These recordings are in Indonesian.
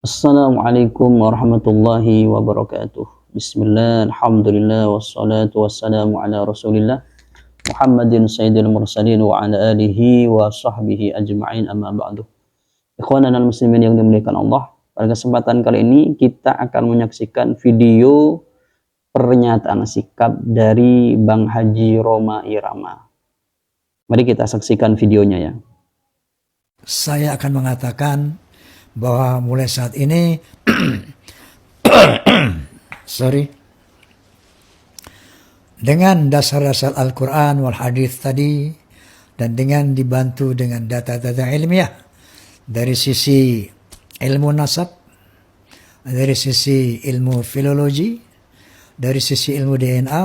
Assalamualaikum warahmatullahi wabarakatuh. Bismillah, alhamdulillah, wassalatu wassalamu ala rasulillah Muhammadin sayyidil mursalin wa ala alihi wa sahbihi ajma'in, amma ba'du. Ikhwanan al-muslimin yang dimuliakan Allah, pada kesempatan kali ini kita akan menyaksikan video pernyataan sikap dari Bang Haji Rhoma Irama. Mari kita saksikan videonya ya. Saya akan mengatakan bahwa mulai saat ini dengan dasar-dasar Al-Quran wal Hadis tadi dan dengan dibantu dengan data-data ilmiah dari sisi ilmu nasab, dari sisi ilmu filologi, dari sisi ilmu DNA,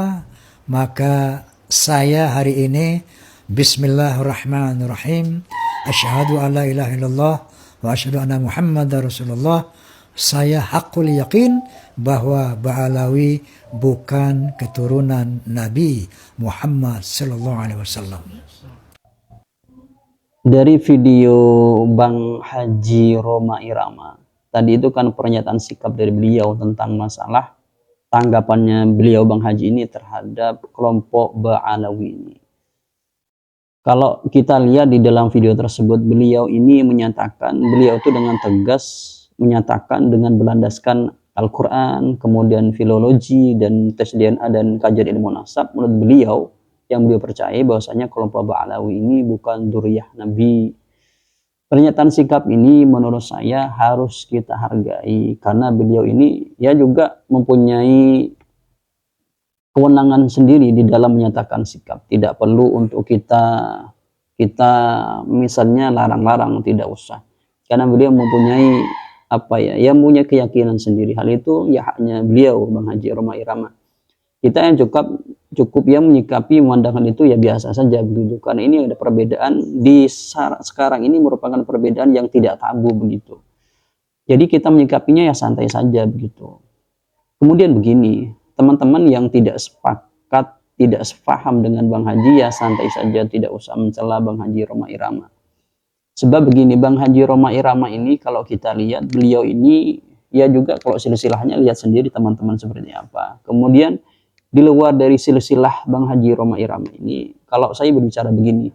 maka saya hari ini Bismillahirrahmanirrahim, asyhadu an la ilaha illallah wa asyhadu anna Muhammadar Rasulullah. Saya hakul yakin bahwa Ba'alawi bukan keturunan Nabi Muhammad sallallahu alaihi wasallam. Dari video Bang Haji Rhoma Irama tadi itu kan pernyataan sikap dari beliau tentang masalah tanggapannya beliau Bang Haji ini terhadap kelompok Ba'alawi ini. Kalau kita lihat di dalam video tersebut, beliau ini menyatakan, beliau itu dengan tegas menyatakan dengan berlandaskan Al-Quran, kemudian filologi dan tes DNA dan kajian ilmu nasab, menurut beliau yang beliau percaya bahwasanya kelompok Ba'alawi ini bukan dzurriyyah Nabi. Pernyataan sikap ini menurut saya harus kita hargai karena beliau ini ya juga mempunyai kewenangan sendiri di dalam menyatakan sikap. Tidak perlu untuk kita misalnya larang-larang, tidak usah. Karena beliau mempunyai mempunyai keyakinan sendiri. Hal itu ya haknya beliau, Bang Haji Rhoma Irama. Kita yang cukup yang menyikapi memandangkan itu ya biasa saja begitu. Karena ini ada perbedaan di sekarang ini merupakan perbedaan yang tidak tabu begitu. Jadi kita menyikapinya ya santai saja begitu. Kemudian begini, teman-teman yang tidak sepakat, tidak sepaham dengan Bang Haji ya santai saja, tidak usah mencela Bang Haji Rhoma Irama. Sebab begini, Bang Haji Rhoma Irama ini kalau kita lihat beliau ini ya juga kalau silsilahnya lihat sendiri teman-teman seperti apa. Kemudian di luar dari silsilah Bang Haji Rhoma Irama ini, kalau saya berbicara begini,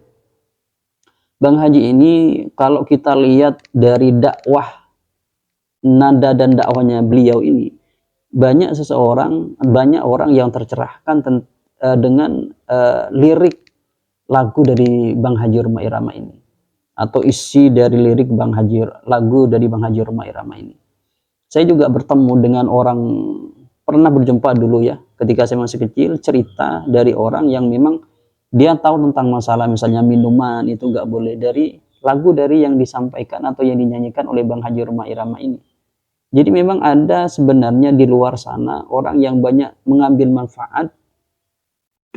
Bang Haji ini kalau kita lihat dari dakwah, nada dan dakwahnya beliau ini, banyak orang yang tercerahkan dengan lirik lagu dari Bang Haji Rhoma Irama ini, atau isi dari lirik lagu dari Bang Haji Rhoma Irama ini. Saya juga bertemu dengan orang, pernah berjumpa dulu ya ketika saya masih kecil, cerita dari orang yang memang dia tahu tentang masalah misalnya minuman itu nggak boleh, dari lagu dari yang disampaikan atau yang dinyanyikan oleh Bang Haji Rhoma Irama ini. Jadi memang ada sebenarnya di luar sana orang yang banyak mengambil manfaat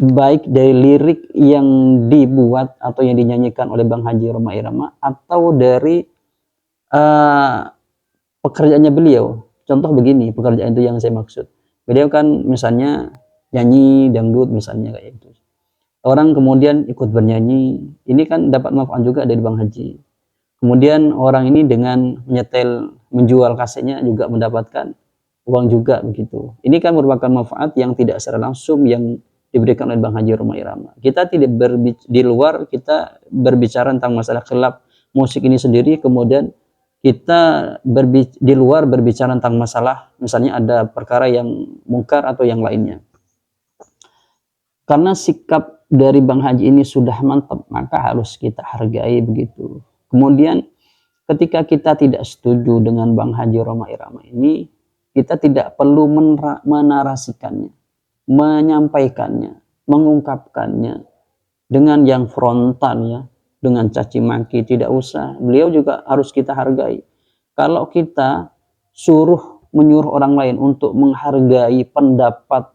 baik dari lirik yang dibuat atau yang dinyanyikan oleh Bang Haji Rhoma Irama atau dari pekerjaannya beliau. Contoh begini, pekerjaan itu yang saya maksud. Beliau kan misalnya nyanyi dangdut misalnya kayak itu. Orang kemudian ikut bernyanyi, ini kan dapat manfaat juga dari Bang Haji. Kemudian orang ini dengan menjual kasetnya juga mendapatkan uang juga begitu. Ini kan merupakan manfaat yang tidak secara langsung yang diberikan oleh Bang Haji Rhoma Irama. Kita tidak di luar, kita berbicara tentang masalah khilaf musik ini sendiri, kemudian kita di luar berbicara tentang masalah misalnya ada perkara yang mungkar atau yang lainnya. Karena sikap dari Bang Haji ini sudah mantap, maka harus kita hargai begitu. Kemudian ketika kita tidak setuju dengan Bang Haji Rhoma Irama ini, kita tidak perlu menarasikannya, menyampaikannya, mengungkapkannya dengan yang frontal ya, dengan caci maki, tidak usah. Beliau juga harus kita hargai. Kalau kita menyuruh orang lain untuk menghargai pendapat,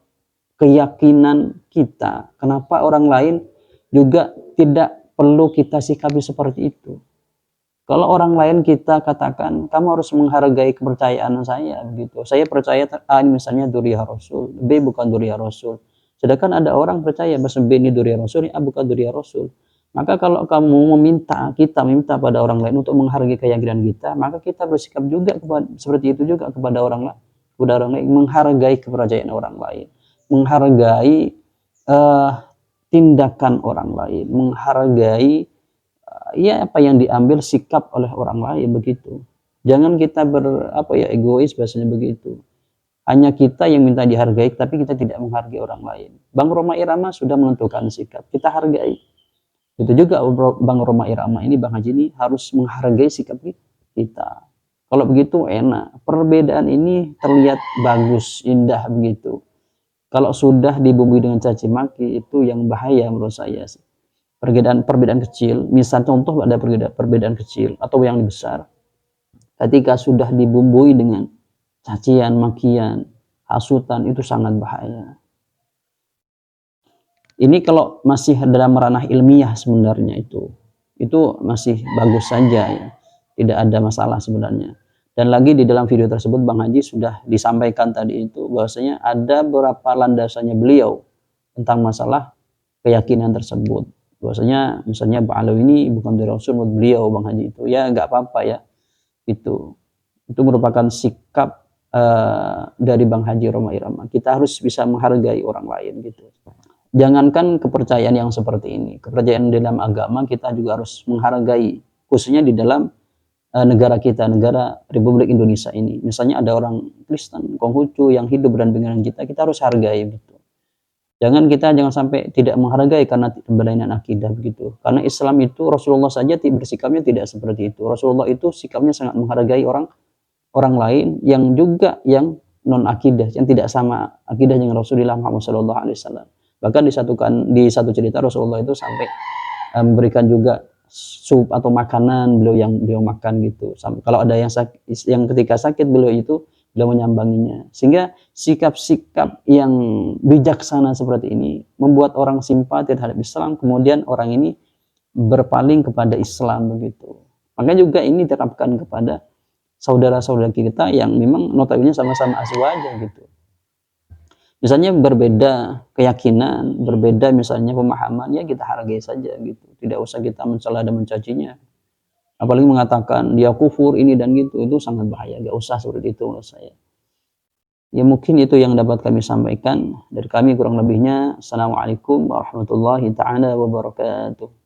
keyakinan kita, kenapa orang lain juga tidak perlu kita sikapi seperti itu? Kalau orang lain kita katakan, kamu harus menghargai kepercayaan saya begitu. Saya percaya A misalnya dzurriyyah Rasul, B bukan dzurriyyah Rasul. Sedangkan ada orang percaya bahwa B ini dzurriyyah Rasul, A bukan dzurriyyah Rasul. Maka kalau kamu kita meminta pada orang lain untuk menghargai keyakinan kita, maka kita bersikap juga seperti itu juga kepada orang lain, menghargai kepercayaan orang lain, menghargai tindakan orang lain, menghargai ya apa yang diambil sikap oleh orang lain begitu. Jangan kita egois bahasanya begitu. Hanya kita yang minta dihargai, tapi kita tidak menghargai orang lain. Bang Roma Irama sudah menentukan sikap, kita hargai. Itu juga Bang Roma Irama ini, Bang Haji ini harus menghargai sikap kita. Kalau begitu enak. Perbedaan ini terlihat bagus, indah begitu. Kalau sudah dibumbui dengan caci maki, itu yang bahaya menurut saya. Perbedaan kecil, misal contoh ada perbedaan kecil atau yang besar. Ketika sudah dibumbui dengan cacian, makian, hasutan, itu sangat bahaya. Ini kalau masih dalam ranah ilmiah sebenarnya itu masih bagus saja ya, tidak ada masalah sebenarnya. Dan lagi di dalam video tersebut Bang Haji sudah disampaikan tadi itu bahwasanya ada beberapa landasannya beliau tentang masalah keyakinan tersebut. Bahwasanya misalnya Ba'alawi ini bukan dari Rasul menurut beliau Bang Haji itu ya nggak apa-apa ya, itu merupakan sikap dari Bang Haji Roma Irama. Kita harus bisa menghargai orang lain gitu. Jangankan kepercayaan yang seperti ini, kepercayaan dalam agama kita juga harus menghargai, khususnya di dalam negara kita, negara Republik Indonesia ini. Misalnya ada orang Kristen, Konghucu yang hidup berdampingan kita harus hargai begitu. Jangan sampai tidak menghargai karena perbedaan akidah begitu. Karena Islam itu Rasulullah saja bersikapnya tidak seperti itu. Rasulullah itu sikapnya sangat menghargai orang lain yang juga yang non akidah, yang tidak sama akidah dengan Rasulullah Muhammad SAW. Bahkan di satu cerita Rasulullah itu sampai memberikan juga sup atau makanan beliau makan gitu. Kalau ada yang ketika sakit beliau menyambanginya. Sehingga sikap-sikap yang bijaksana seperti ini membuat orang simpati terhadap Islam, kemudian orang ini berpaling kepada Islam begitu. Makanya juga ini diterapkan kepada saudara-saudara kita yang memang notabene sama-sama aswaja gitu. Misalnya berbeda keyakinan, berbeda misalnya pemahaman, ya kita hargai saja gitu. Tidak usah kita mencela dan mencacinya. Apalagi mengatakan dia kufur ini dan gitu, itu sangat bahaya. Gak usah seperti itu menurut saya. Ya mungkin itu yang dapat kami sampaikan. Dari kami kurang lebihnya. Assalamualaikum warahmatullahi taala wabarakatuh.